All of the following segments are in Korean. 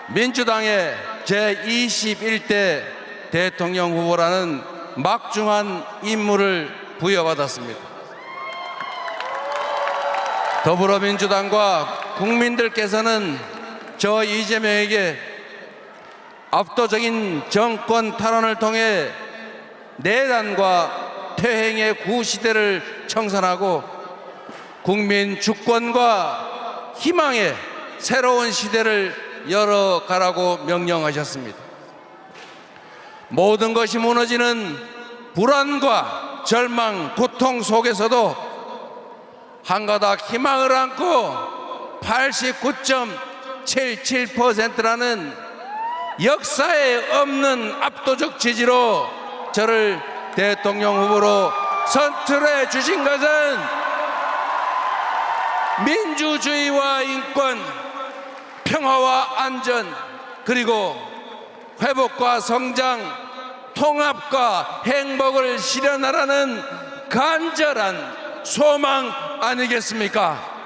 민주당의 제21대 대통령 후보라는 막중한 임무를 부여받았습니다. 더불어민주당과 국민들께서는 저 이재명에게 압도적인 정권 탈환을 통해 내란과 퇴행의 구시대를 청산하고 국민 주권과 희망의 새로운 시대를 열어가라고 명령하셨습니다. 모든 것이 무너지는 불안과 절망, 고통 속에서도 한 가닥 희망을 안고 89.77%라는 역사에 없는 압도적 지지로 저를 대통령 후보로 선출해 주신 것은 민주주의와 인권, 평화와 안전, 그리고 회복과 성장, 통합과 행복을 실현하라는 간절한 소망 아니겠습니까?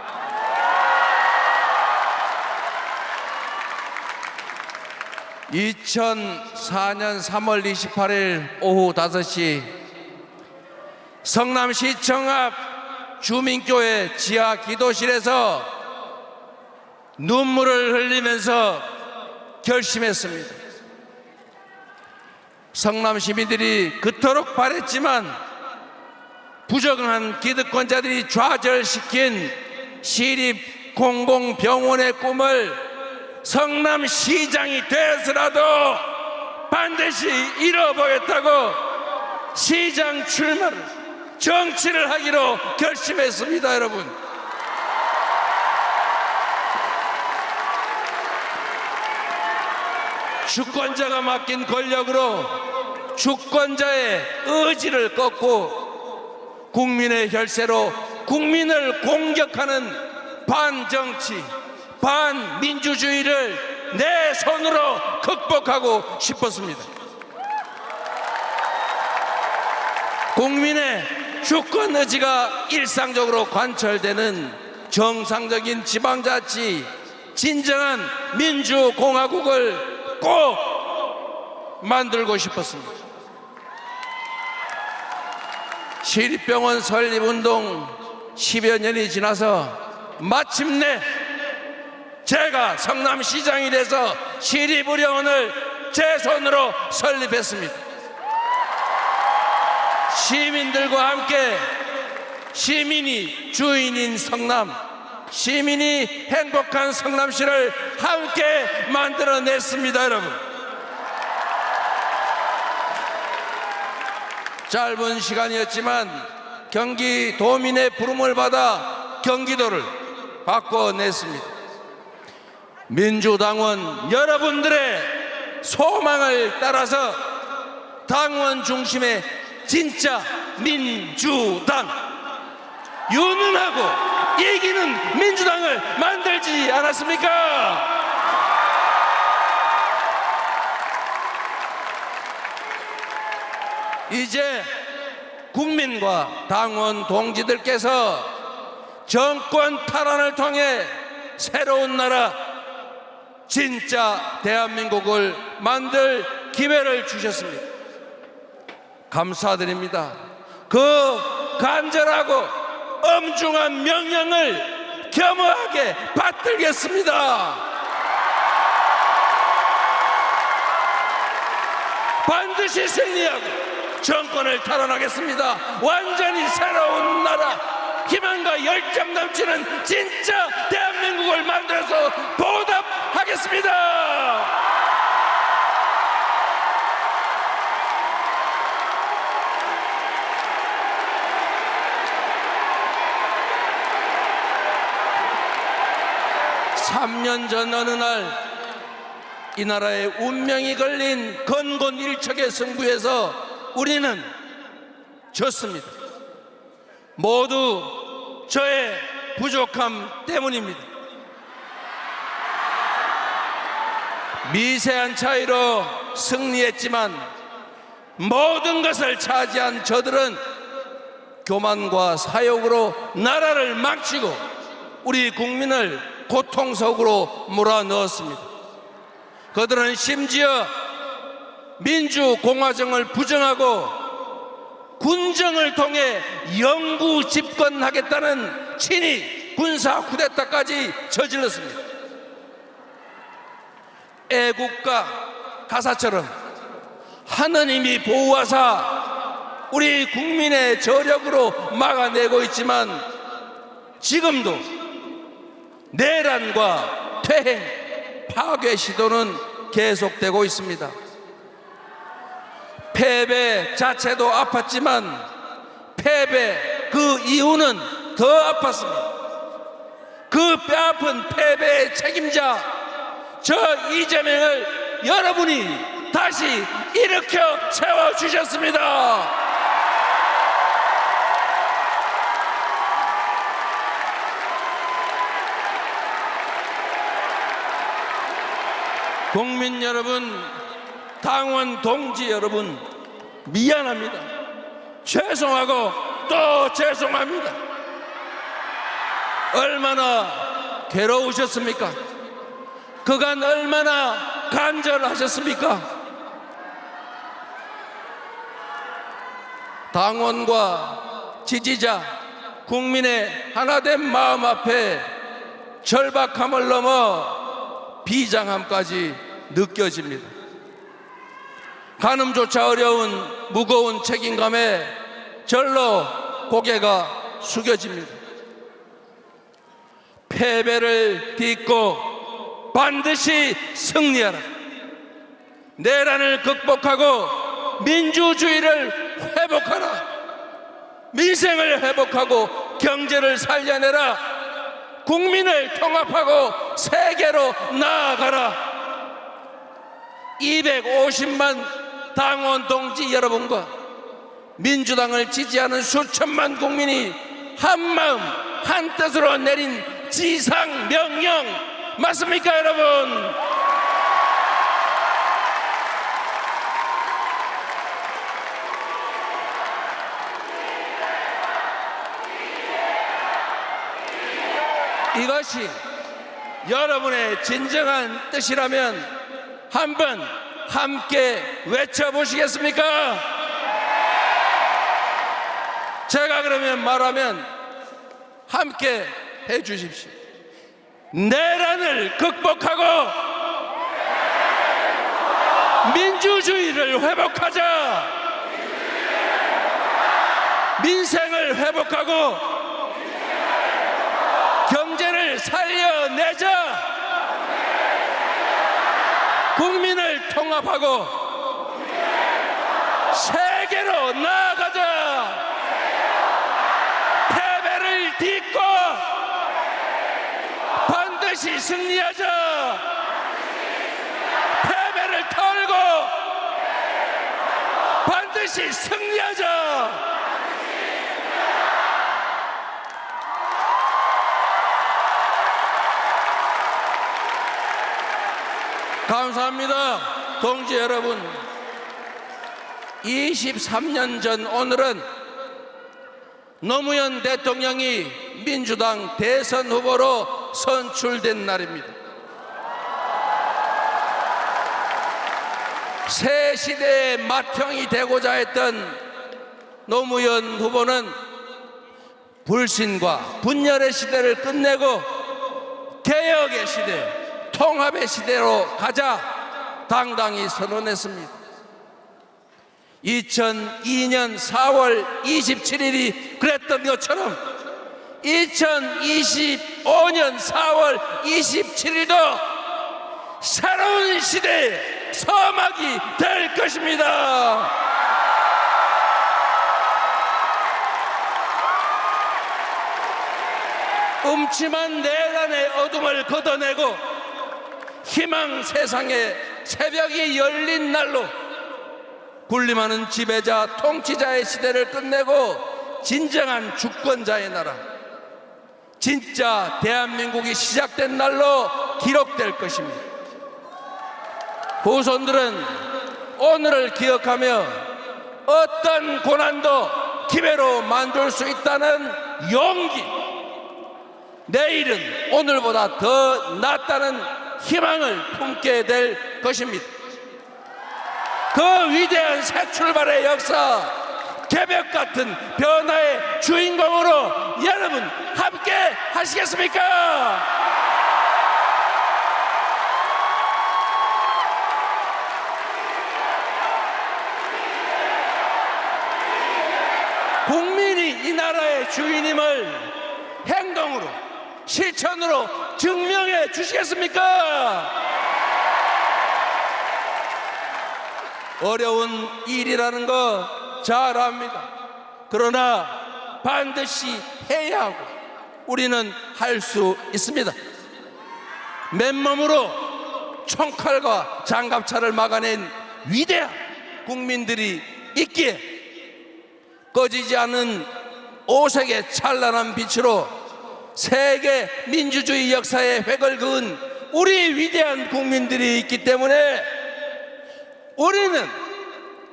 (2004년 3월 28일) 오후 5시 성남시청 앞 주민교회 지하 기도실에서 눈물을 흘리면서 결심했습니다. 성남 시민들이 그토록 바랬지만 부정한 기득권자들이 좌절시킨 시립 공공병원의 꿈을 성남시장이 되어서라도 반드시 이뤄보겠다고 시장 출마를, 정치를 하기로 결심했습니다. 여러분, 주권자가 맡긴 권력으로 주권자의 의지를 꺾고 국민의 혈세로 국민을 공격하는 반정치, 반민주주의를 내 손으로 극복하고 싶었습니다. 국민의 주권 의지가 일상적으로 관철되는 정상적인 지방자치, 진정한 민주공화국을 꼭 만들고 싶었습니다. 시립병원 설립운동 10여 년이 지나서 마침내 제가 성남시장이 돼서 시립의료원을 제 손으로 설립했습니다. 시민들과 함께 시민이 주인인 성남, 시민이 행복한 성남시를 함께 만들어냈습니다. 여러분, 짧은 시간이었지만 경기도민의 부름을 받아 경기도를 바꿔냈습니다. 민주당은 여러분들의 소망을 따라서 당원 중심의 진짜 민주당, 유능하고 이기는 민주당을 만들지 않았습니까? 이제 국민과 당원 동지들께서 정권 탈환을 통해 새로운 나라, 진짜 대한민국을 만들 기회를 주셨습니다. 감사드립니다. 그 간절하고 엄중한 명령을 겸허하게 받들겠습니다. 반드시 승리하고 정권을 탈환하겠습니다. 완전히 새로운 나라, 희망과 열정 넘치는 진짜 대한민국을 만들어서 보답하겠습니다. (3년) 전 어느 날 이 나라의 운명이 걸린 건곤일척의 승부에서 우리는 졌습니다. 모두 저의 부족함 때문입니다. 미세한 차이로 승리했지만 모든 것을 차지한 저들은 교만과 사욕으로 나라를 망치고 우리 국민을 고통 속으로 몰아넣었습니다. 그들은 심지어 민주공화정을 부정하고 군정을 통해 영구 집권하겠다는 친위 군사 쿠데타까지 저질렀습니다. 애국가 가사처럼 하느님이 보호하사 우리 국민의 저력으로 막아내고 있지만 지금도 내란과 퇴행, 파괴 시도는 계속되고 있습니다. 패배 자체도 아팠지만 패배 그 이유는 더 아팠습니다. 그 뼈아픈 패배의 책임자 저 이재명을 여러분이 다시 일으켜 세워주셨습니다. 국민 여러분, 당원 동지 여러분, 미안합니다. 죄송하고 또 죄송합니다. 얼마나 괴로우셨습니까? 그간 얼마나 간절하셨습니까? 당원과 지지자, 국민의 하나된 마음 앞에 절박함을 넘어 비장함까지 느껴집니다. 가늠조차 어려운 무거운 책임감에 절로 고개가 숙여집니다. 패배를 딛고 반드시 승리하라. 내란을 극복하고 민주주의를 회복하라. 민생을 회복하고 경제를 살려내라. 국민을 통합하고 세계로 나아가라. 250만 당원 동지 여러분과 민주당을 지지하는 수천만 국민이 한마음 한뜻으로 내린 지상명령 맞습니까, 여러분? 이것이 여러분의 진정한 뜻이라면 한번 함께 외쳐보시겠습니까? 제가 그러면 말하면 함께 해주십시오. 내란을 극복하고 민주주의를 회복하자. 민생을 회복하고 경제를 살려내자. 국민을 통합하고 세계로 나아가자. 패배를 딛고 반드시 승리하자. 패배를 털고 반드시 승리하자. 감사합니다. 동지 여러분, 23년 전 오늘은 노무현 대통령이 민주당 대선 후보로 선출된 날입니다. 새 시대의 맏형이 되고자 했던 노무현 후보는 불신과 분열의 시대를 끝내고 개혁의 시대, 통합의 시대로 가자 당당히 선언했습니다. 2002년 4월 27일이 그랬던 것처럼 2025년 4월 27일도 새로운 시대의 서막이 될 것입니다. 음침한 내란의 어둠을 걷어내고 희망 세상의 새벽이 열린 날로 군림하는 지배자 통치자의 시대를 끝내고 진정한 주권자의 나라, 진짜 대한민국이 시작된 날로 기록될 것입니다. 후손들은 오늘을 기억하며 어떤 고난도 기회로 만들 수 있다는 용기, 내일은 오늘보다 더 낫다는 희망을 품게 될 것입니다. 그 위대한 새 출발의 역사, 개벽 같은 변화의 주인공으로 여러분 함께 하시겠습니까? 국민이 이 나라의 주인임을 행동으로, 실천으로 증명해 주시겠습니까? 어려운 일이라는 거 잘 압니다. 그러나 반드시 해야 하고 우리는 할 수 있습니다. 맨몸으로 총칼과 장갑차를 막아낸 위대한 국민들이 있기에 꺼지지 않는 오색의 찬란한 빛으로 세계 민주주의 역사의 획을 그은 우리 위대한 국민들이 있기 때문에 우리는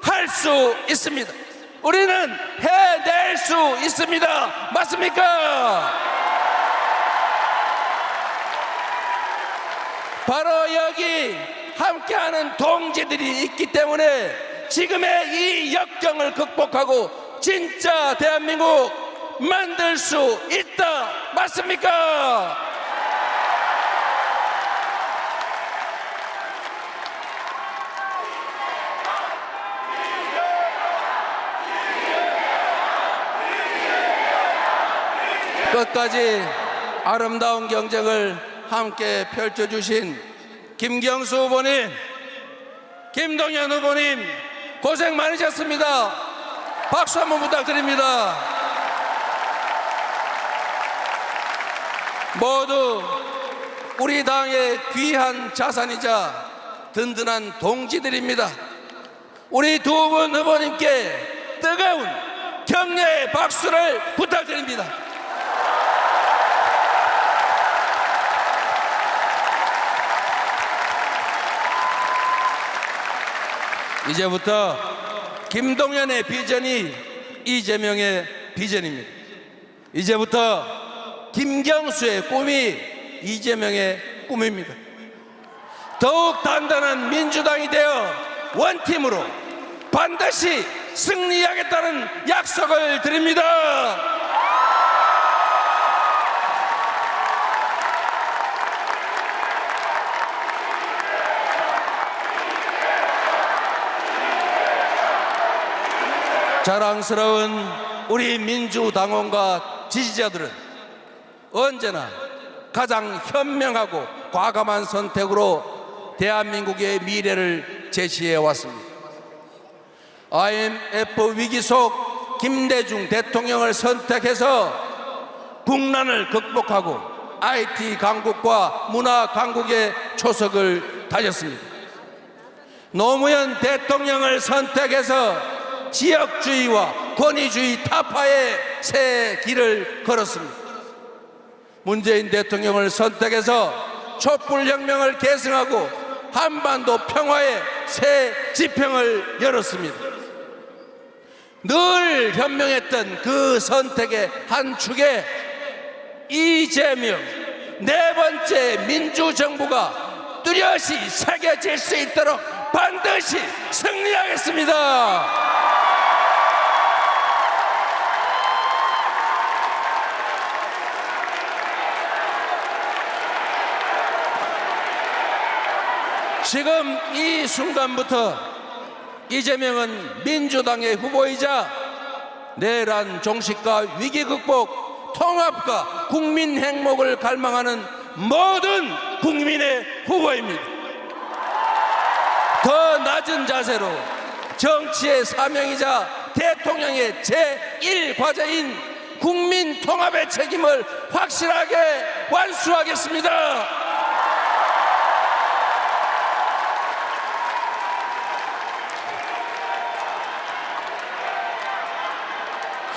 할 수 있습니다. 우리는 해낼 수 있습니다. 맞습니까? 바로 여기 함께하는 동지들이 있기 때문에 지금의 이 역경을 극복하고 진짜 대한민국 만들 수 있다. 맞습니까? 끝까지 아름다운 경쟁을 함께 펼쳐주신 김경수 후보님, 김동연 후보님 고생 많으셨습니다. 박수 한번 부탁드립니다. 모두 우리 당의 귀한 자산이자 든든한 동지들입니다. 우리 두 분 후보님께 뜨거운 격려의 박수를 부탁드립니다. 이제부터 김동연의 비전이 이재명의 비전입니다. 이제부터 김경수의 꿈이 이재명의 꿈입니다. 더욱 단단한 민주당이 되어 원팀으로 반드시 승리하겠다는 약속을 드립니다. 자랑스러운 우리 민주당원과 지지자들은 언제나 가장 현명하고 과감한 선택으로 대한민국의 미래를 제시해 왔습니다. IMF 위기 속 김대중 대통령을 선택해서 국난을 극복하고 IT 강국과 문화 강국의 초석을 다졌습니다. 노무현 대통령을 선택해서 지역주의와 권위주의 타파의 새 길을 걸었습니다. 문재인 대통령을 선택해서 촛불혁명을 계승하고 한반도 평화의 새 지평을 열었습니다. 늘 현명했던 그 선택의 한 축에 이재명 네 번째 민주정부가 뚜렷이 새겨질 수 있도록 반드시 승리하겠습니다. 지금 이 순간부터 이재명은 민주당의 후보이자 내란 종식과 위기 극복, 통합과 국민 행복을 갈망하는 모든 국민의 후보입니다. 더 낮은 자세로 정치의 사명이자 대통령의 제1과제인 국민 통합의 책임을 확실하게 완수하겠습니다.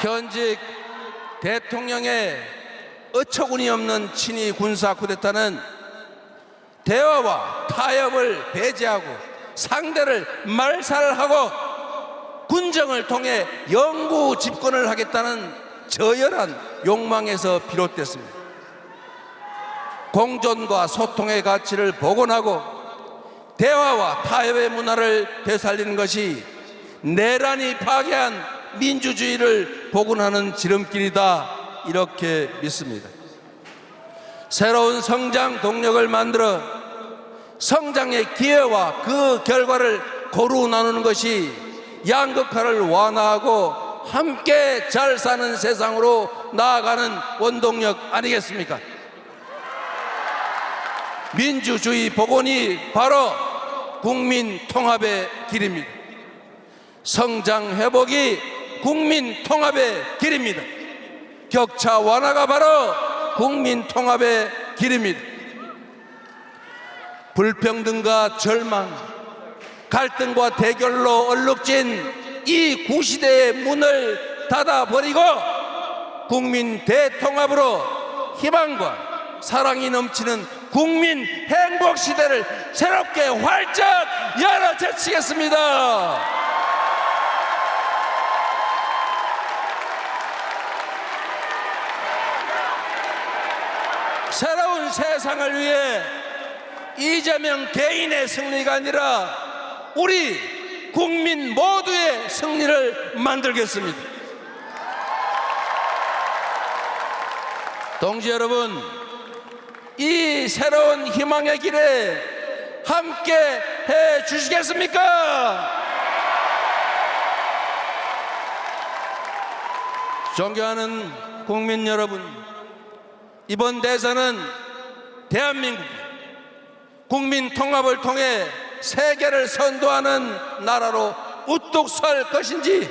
현직 대통령의 어처구니 없는 친위 군사 쿠데타는 대화와 타협을 배제하고 상대를 말살하고 군정을 통해 영구 집권을 하겠다는 저열한 욕망에서 비롯됐습니다. 공존과 소통의 가치를 복원하고 대화와 타협의 문화를 되살리는 것이 내란이 파괴한 민주주의를 복원하는 지름길이다, 이렇게 믿습니다. 새로운 성장 동력을 만들어 성장의 기회와 그 결과를 고루 나누는 것이 양극화를 완화하고 함께 잘 사는 세상으로 나아가는 원동력 아니겠습니까? 민주주의 복원이 바로 국민 통합의 길입니다. 성장 회복이 국민 통합의 길입니다. 격차 완화가 바로 국민 통합의 길입니다. 불평등과 절망, 갈등과 대결로 얼룩진 이 구시대의 문을 닫아버리고 국민 대통합으로 희망과 사랑이 넘치는 국민 행복 시대를 새롭게 활짝 열어 제치겠습니다. 새로운 세상을 위해 이재명 개인의 승리가 아니라 우리 국민 모두의 승리를 만들겠습니다. 동지 여러분, 이 새로운 희망의 길에 함께 해 주시겠습니까? 존경하는 국민 여러분, 이번 대선은 대한민국 국민 통합을 통해 세계를 선도하는 나라로 우뚝 설 것인지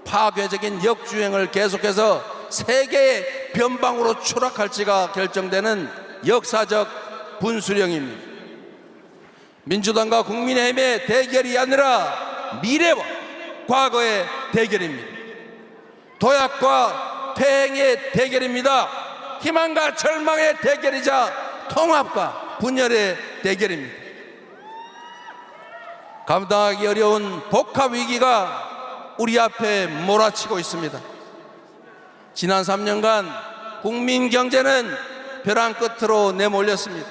파괴적인 역주행을 계속해서 세계의 변방으로 추락할지가 결정되는 역사적 분수령입니다. 민주당과 국민의힘의 대결이 아니라 미래와 과거의 대결입니다. 도약과 퇴행의 대결입니다. 희망과 절망의 대결이자 통합과 분열의 대결입니다. 감당하기 어려운 복합 위기가 우리 앞에 몰아치고 있습니다. 지난 3년간 국민 경제는 벼랑 끝으로 내몰렸습니다.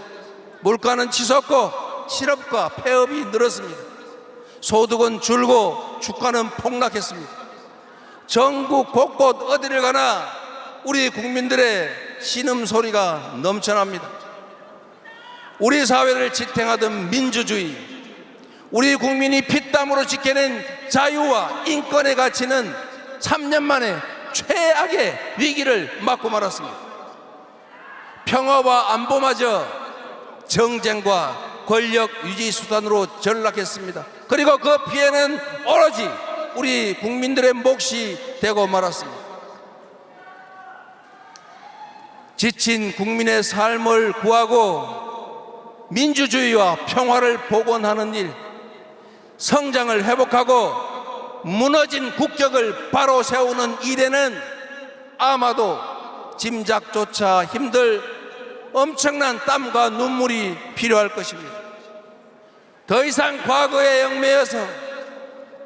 물가는 치솟고 실업과 폐업이 늘었습니다. 소득은 줄고 주가는 폭락했습니다. 전국 곳곳 어디를 가나 우리 국민들의 신음소리가 넘쳐납니다. 우리 사회를 지탱하던 민주주의, 우리 국민이 피땀으로 지켜낸 자유와 인권의 가치는 3년 만에 최악의 위기를 맞고 말았습니다. 평화와 안보마저 정쟁과 권력 유지 수단으로 전락했습니다. 그리고 그 피해는 오로지 우리 국민들의 몫이 되고 말았습니다. 지친 국민의 삶을 구하고 민주주의와 평화를 복원하는 일, 성장을 회복하고 무너진 국격을 바로 세우는 일에는 아마도 짐작조차 힘들 엄청난 땀과 눈물이 필요할 것입니다. 더 이상 과거에 얽매여서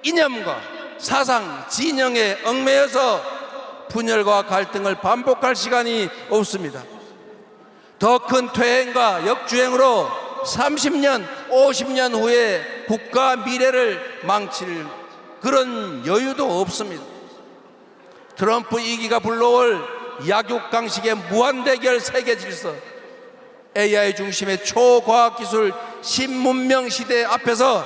이념과 사상, 진영에 얽매여서 분열과 갈등을 반복할 시간이 없습니다. 더 큰 퇴행과 역주행으로 30년, 50년 후에 국가 미래를 망칠 그런 여유도 없습니다. 트럼프 2기가 불러올 약육강식의 무한대결 세계질서, AI 중심의 초과학기술 신문명 시대 앞에서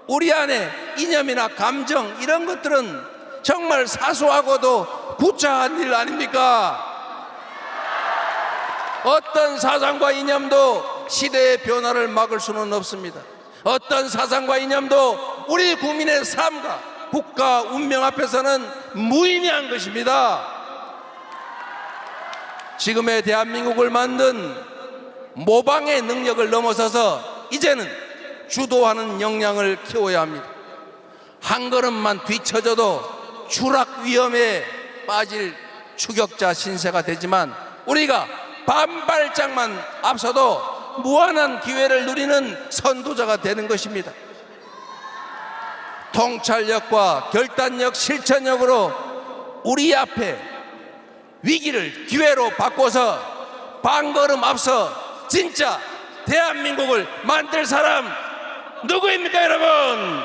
우리 안에 이념이나 감정 이런 것들은 정말 사소하고도 구차한 일 아닙니까? 어떤 사상과 이념도 시대의 변화를 막을 수는 없습니다. 어떤 사상과 이념도 우리 국민의 삶과 국가 운명 앞에서는 무의미한 것입니다. 지금의 대한민국을 만든 모방의 능력을 넘어서서 이제는 주도하는 역량을 키워야 합니다. 한 걸음만 뒤처져도 추락 위험에 빠질 추격자 신세가 되지만 우리가 반발짝만 앞서도 무한한 기회를 누리는 선도자가 되는 것입니다. 통찰력과 결단력, 실천력으로 우리 앞에 위기를 기회로 바꿔서 반걸음 앞서 진짜 대한민국을 만들 사람 누구입니까, 여러분?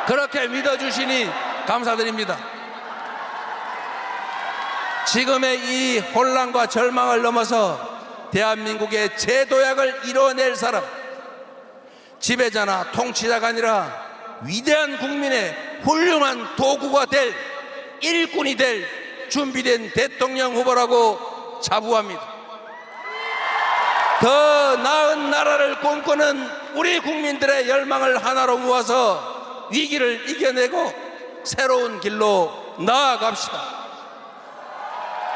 그렇게 믿어주시니 감사드립니다. 지금의 이 혼란과 절망을 넘어서 대한민국의 재도약을 이뤄낼 사람, 지배자나 통치자가 아니라 위대한 국민의 훌륭한 도구가 될, 일꾼이 될 준비된 대통령 후보라고 자부합니다. 더 나은 나라를 꿈꾸는 우리 국민들의 열망을 하나로 모아서 위기를 이겨내고 새로운 길로 나아갑시다.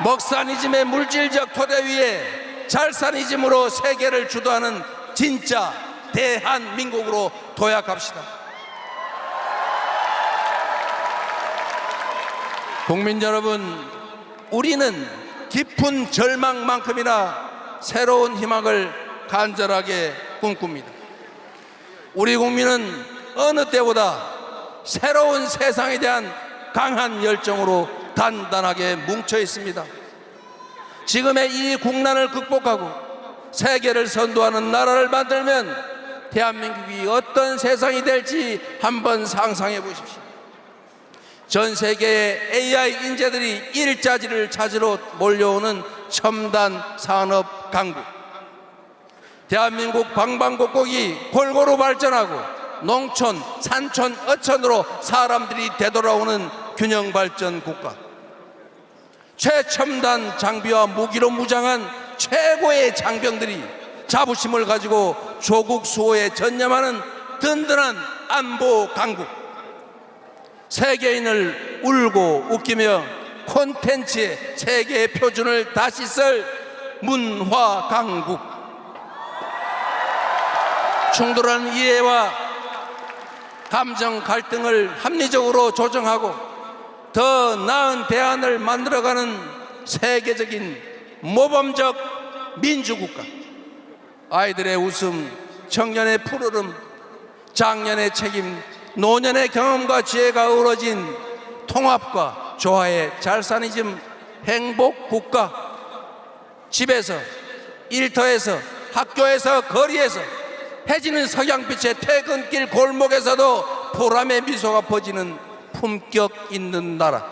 먹사니즘의 물질적 토대 위에 잘사니즘으로 세계를 주도하는 진짜 대한민국으로 도약합시다. 국민 여러분, 우리는 깊은 절망만큼이나 새로운 희망을 간절하게 꿈꿉니다. 우리 국민은 어느 때보다 새로운 세상에 대한 강한 열정으로 단단하게 뭉쳐 있습니다. 지금의 이 국난을 극복하고 세계를 선도하는 나라를 만들면 대한민국이 어떤 세상이 될지 한번 상상해 보십시오. 전 세계의 AI 인재들이 일자리를 찾으러 몰려오는 첨단 산업 강국, 대한민국 방방곡곡이 골고루 발전하고 농촌, 산촌, 어촌으로 사람들이 되돌아오는 균형 발전 국가, 최첨단 장비와 무기로 무장한 최고의 장병들이 자부심을 가지고 조국 수호에 전념하는 든든한 안보 강국, 세계인을 울고 웃기며 콘텐츠의 세계의 표준을 다시 쓸 문화 강국, 충돌하는 이해와 감정 갈등을 합리적으로 조정하고 더 나은 대안을 만들어가는 세계적인 모범적 민주국가, 아이들의 웃음, 청년의 푸르름, 장년의 책임, 노년의 경험과 지혜가 어우러진 통합과 조화의 잘사니즘 행복국가, 집에서, 일터에서, 학교에서, 거리에서, 해지는 석양빛의 퇴근길 골목에서도 보람의 미소가 퍼지는 품격 있는 나라,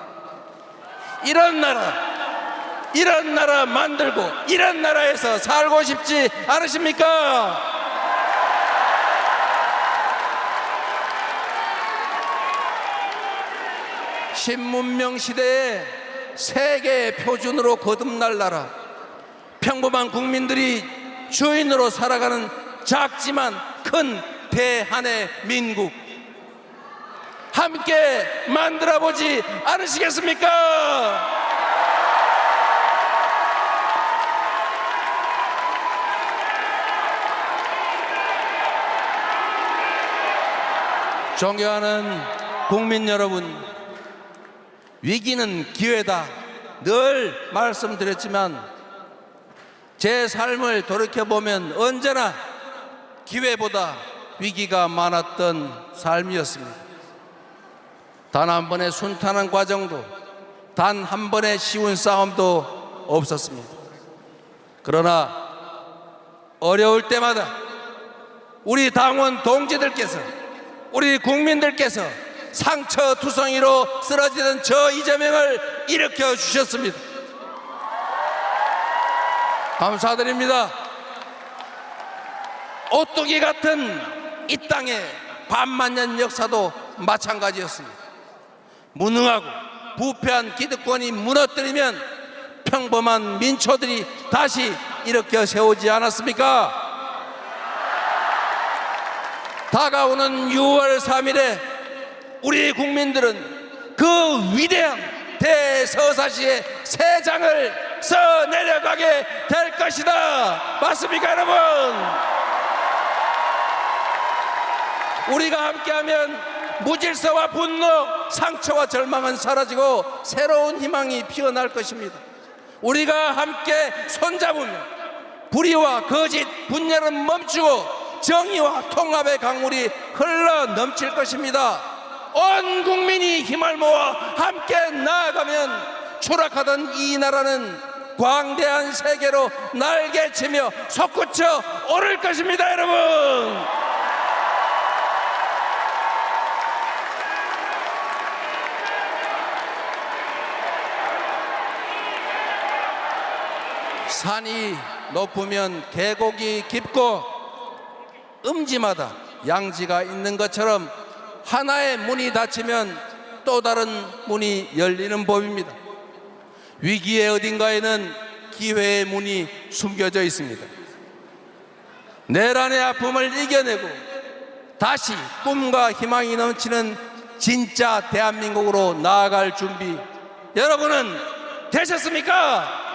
이런 나라 만들고 이런 나라에서 살고 싶지 않으십니까? 신문명 시대에 세계의 표준으로 거듭날 나라, 평범한 국민들이 주인으로 살아가는 작지만 큰 대한의 민국, 함께 만들어보지 않으시겠습니까? 존경하는 국민 여러분, 위기는 기회다 늘 말씀드렸지만 제 삶을 돌이켜보면 언제나 기회보다 위기가 많았던 삶이었습니다. 단 한 번의 순탄한 과정도, 단 한 번의 쉬운 싸움도 없었습니다. 그러나 어려울 때마다 우리 당원 동지들께서, 우리 국민들께서 상처투성이로 쓰러지던 저 이재명을 일으켜 주셨습니다. 감사드립니다. 오뚜기 같은 이 땅의 반만년 역사도 마찬가지였습니다. 무능하고 부패한 기득권이 무너뜨리면 평범한 민초들이 다시 일으켜 세우지 않았습니까? 다가오는 6월 3일에 우리 국민들은 그 위대한 대서사시의 새 장을 써내려가게 될 것이다. 맞습니까, 여러분? 우리가 함께하면 무질서와 분노, 상처와 절망은 사라지고 새로운 희망이 피어날 것입니다. 우리가 함께 손잡으면 불의와 거짓, 분열은 멈추고 정의와 통합의 강물이 흘러 넘칠 것입니다. 온 국민이 힘을 모아 함께 나아가면 추락하던 이 나라는 광대한 세계로 날개치며 솟구쳐 오를 것입니다, 여러분. 산이 높으면 계곡이 깊고 음지마다 양지가 있는 것처럼 하나의 문이 닫히면 또 다른 문이 열리는 법입니다. 위기의 어딘가에는 기회의 문이 숨겨져 있습니다. 내란의 아픔을 이겨내고 다시 꿈과 희망이 넘치는 진짜 대한민국으로 나아갈 준비 여러분은 되셨습니까?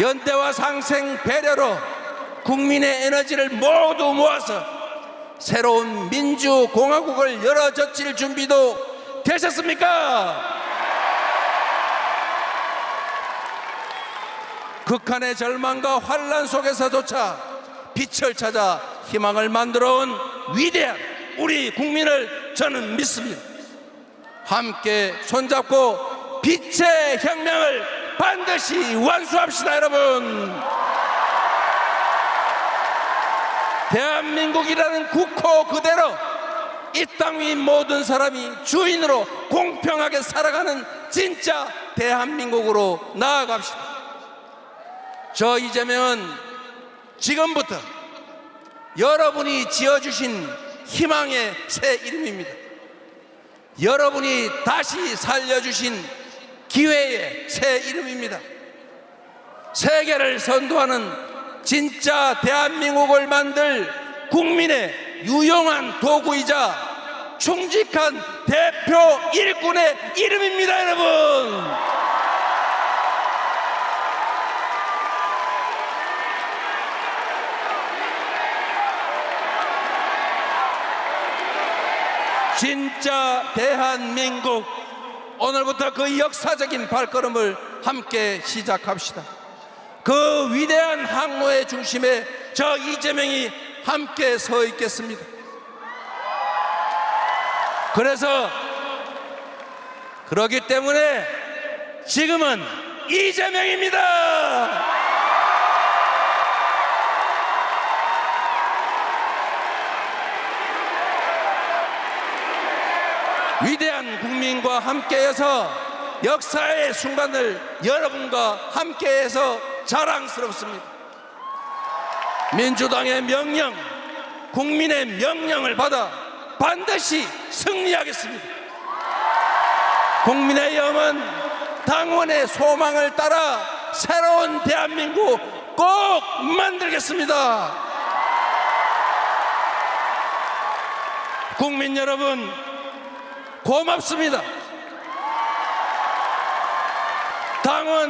연대와 상생 배려로 국민의 에너지를 모두 모아서 새로운 민주공화국을 열어젖힐 준비도 되셨습니까? 극한의 절망과 환란 속에서조차 빛을 찾아 희망을 만들어온 위대한 우리 국민을 저는 믿습니다. 함께 손잡고 빛의 혁명을 반드시 완수합시다, 여러분. 대한민국이라는 국호 그대로 이 땅 위 모든 사람이 주인으로 공평하게 살아가는 진짜 대한민국으로 나아갑시다. 저 이재명은 지금부터 여러분이 지어주신 희망의 새 이름입니다. 여러분이 다시 살려주신 기회의 새 이름입니다. 세계를 선도하는 진짜 대한민국을 만들 국민의 유용한 도구이자 충직한 대표 일꾼의 이름입니다, 여러분. 진짜 대한민국, 오늘부터 그 역사적인 발걸음을 함께 시작합시다. 그 위대한 항로의 중심에 저 이재명이 함께 서 있겠습니다. 그러기 때문에 지금은 이재명입니다. 위대한 국민과 함께해서 역사의 순간을 여러분과 함께해서 자랑스럽습니다. 민주당의 명령, 국민의 명령을 받아 반드시 승리하겠습니다. 국민의힘은 당원의 소망을 따라 새로운 대한민국 꼭 만들겠습니다. 국민 여러분, 고맙습니다. 당원